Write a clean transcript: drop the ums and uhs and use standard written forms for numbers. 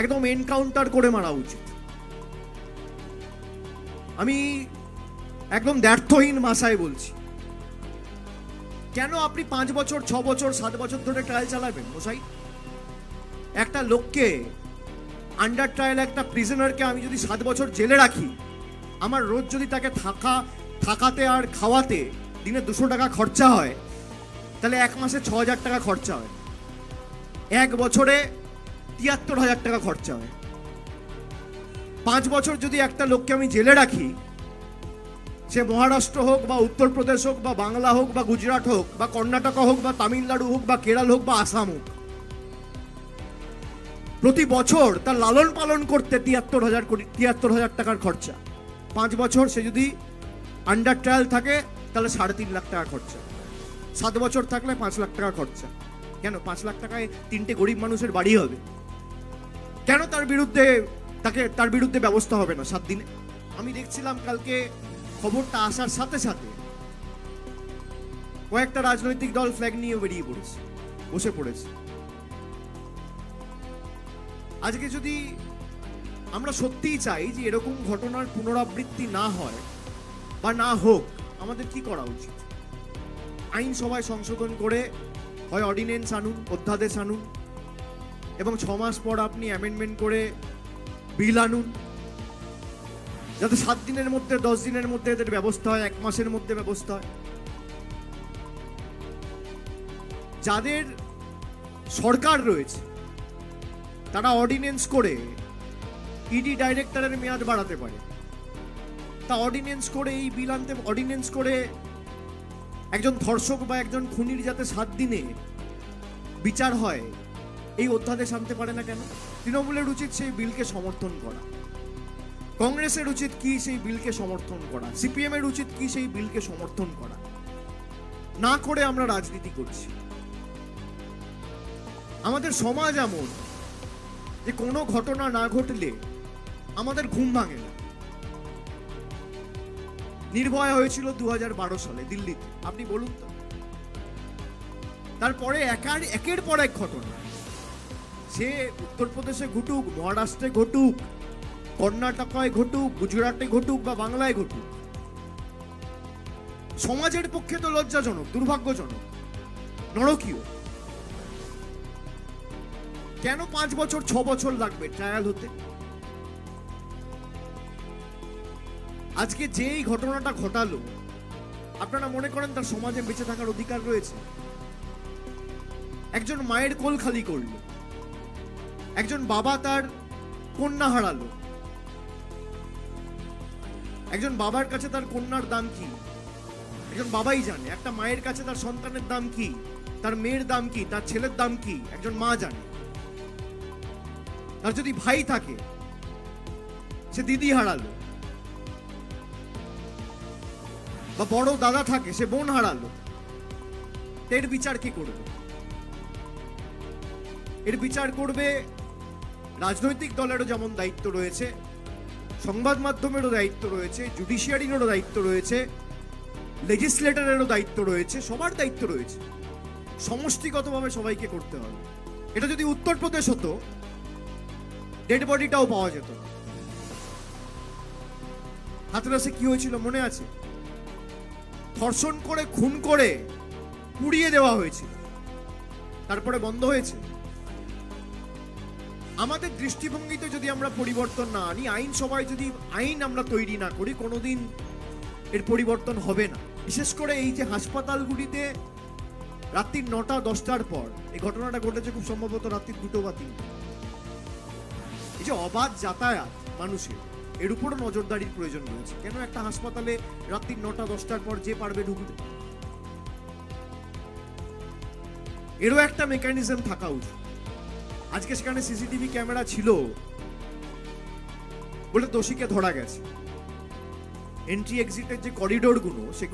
একদম এনকাউন্টার করে মারা উচিত। আমি একদম দ্ব্যর্থহীন ভাষায় বলছি, কেন আপনি 5 বছর 6 বছর 7 বছর ধরে ট্রায়াল চালাবেন মশাই? একটা লোককে আন্ডার ট্রায়াল, একটা প্রিজনারকে আমি যদি 7 বছর জেলে রাখি, আমার রোজ যদি তাকে থাকাতে আর খাওয়াতে দিনে 200 টাকা খরচা হয়, তাহলে 1 মাসে 6,000 টাকা খরচা হয়, 1 বছরে 73,000 টাকা খরচা হয়। 5 বছর যদি একটা লোককে আমি জেলে রাখি, সে মহারাষ্ট্র হোক বা উত্তরপ্রদেশ হোক বা বাংলা হোক বা গুজরাট হোক বা কর্ণাটক হোক বা তামিলনাড়ু হোক বা কেরল হোক বা আসাম হোক, প্রতি বছর তার লালন পালন করতে 73,000 টাকার খরচা। 5 বছর সে যদি আন্ডার ট্রায়াল থাকে তাহলে 3.5 লাখ টাকা খরচা। 7 বছর থাকলে 5 লাখ টাকা খরচা। কেন 5 লাখ টাকায় 3টে গরিব মানুষের বাড়ি হবে? কেন তার বিরুদ্ধে ব্যবস্থা হবে না 7 দিনে? আমি দেখছিলাম কালকে খবরটা আসার সাথে সাথে কয়েকটা রাজনৈতিক দল ফ্ল্যাগ নিয়ে বেরিয়ে বসে পড়েছে। আজকে যদি আমরা সত্যিই চাই যে এরকম ঘটনার পুনরাবৃত্তি না হয় বা না হোক, আমাদের কি করা উচিত? আইনসভায় সংশোধন করে হয় অর্ডিন্যান্স আনুন, অধ্যাদেশ আনুন, এবং 6 মাস পর আপনি অ্যামেন্ডমেন্ট করে বিল আনুন, যাতে 7 দিনের মধ্যে 10 দিনের মধ্যে এদের ব্যবস্থা হয়, 1 মাসের মধ্যে ব্যবস্থা হয়। যাদের সরকার রয়েছে তারা অর্ডিন্যান্স করে ইডি ডাইরেক্টরের মেয়াদ বাড়াতে পারে, তা অর্ডিন্যান্স করে এই বিল আনতে, অর্ডিন্যান্স করে একজন ধর্ষক বা একজন খুনির যাতে 7 দিনে বিচার হয় এই অধ্যাদেশ আনতে পারে না কেন? তৃণমূলের উচিত সেই বিলকে সমর্থন করা, কংগ্রেসের উচিত কি সেই বিলকে সমর্থন করা, সিপিএম এর উচিত কি সেই বিলকে সমর্থন করা। না করে আমরা রাজনীতি করছি। আমাদের সমাজ এমন যে কোনো ঘটনা না ঘটলে আমাদের ঘুম ভাঙে না। নির্ভয়া হয়েছিল 2012 সালে দিল্লিতে, আপনি বলুন তো। তারপরে একের পর এক ঘটনা, সে উত্তরপ্রদেশে ঘটুক, মহারাষ্ট্রে ঘটুক, কর্ণাটকায় ঘটুক, গুজরাটে ঘটুক বা বাংলায় ঘটুক, সমাজের পক্ষে তো লজ্জাজনক, দুর্ভাগ্যজনক, নরকীয়। কেন 5 বছর 6 বছর লাগবে ট্রায়াল হতে? আজকে যেই ঘটনাটা ঘটালো, আপনারা মনে করেন তার সমাজে বেঁচে থাকার অধিকার রয়েছে? একজন মায়ের কোল খালি করলো, একজন বাবা তার কন্যা হারালো। একজন বাবার কাছে তার কন্যার দাম কি একজন বাবাই জানে, একটা মায়ের কাছে তার সন্তানের দাম কি, তার মেয়ের দাম কি, তার ছেলের দাম কি একজন মা জানে। তার যদি ভাই থাকে, সে দিদি হারালো, বা বড় দাদা থাকে, সে বোন হারালো, এর বিচার কি করবে? এর বিচার করবে রাজনৈতিক দলেরও যেমন দায়িত্ব রয়েছে, সংবাদ মাধ্যমেরও দায়িত্ব রয়েছে, জুডিশিয়ারিরও দায়িত্ব রয়েছে, লেজিসলেটরেরও দায়িত্ব রয়েছে, সবার দায়িত্ব রয়েছে। সমষ্টিগতভাবে সবাইকে করতে হবে। এটা যদি উত্তরপ্রদেশ হতো, ডেড বডিটাও পাওয়া যেত। হাতরাসে কি হয়েছিল মনে আছে? ধর্ষণ করে, খুন করে পুড়িয়ে দেওয়া হয়েছিল, তারপরে বন্ধ হয়েছে। আমাদের দৃষ্টিভঙ্গিতে যদি আমরা পরিবর্তন না আনি, আইনসভায় যদি আইন আমরা তৈরি না করি, কোনোদিন এর পরিবর্তন হবে না। বিশেষ করে এই যে হাসপাতালগুলিতে রাত্রি 9টা-10টার পর এই ঘটনাটা ঘটেছে, খুব সম্ভবত রাত্রি 2টো বা 3টে। এই যে অবাধ যাতায়াত মানুষের, এর উপরও নজরদারির প্রয়োজন রয়েছে। কেন একটা হাসপাতালে রাত্রি 9টা-10টার পর যে পারবে ঢুকবে, এরও একটা মেকানিজম থাকা উচিত। আজকে সেখানে সিসিটিভি ক্যামেরা ছিল বলে দোষীকে ধরা গেছে। এন্ট্রি এক্সিটের যে করিডোর গুলো,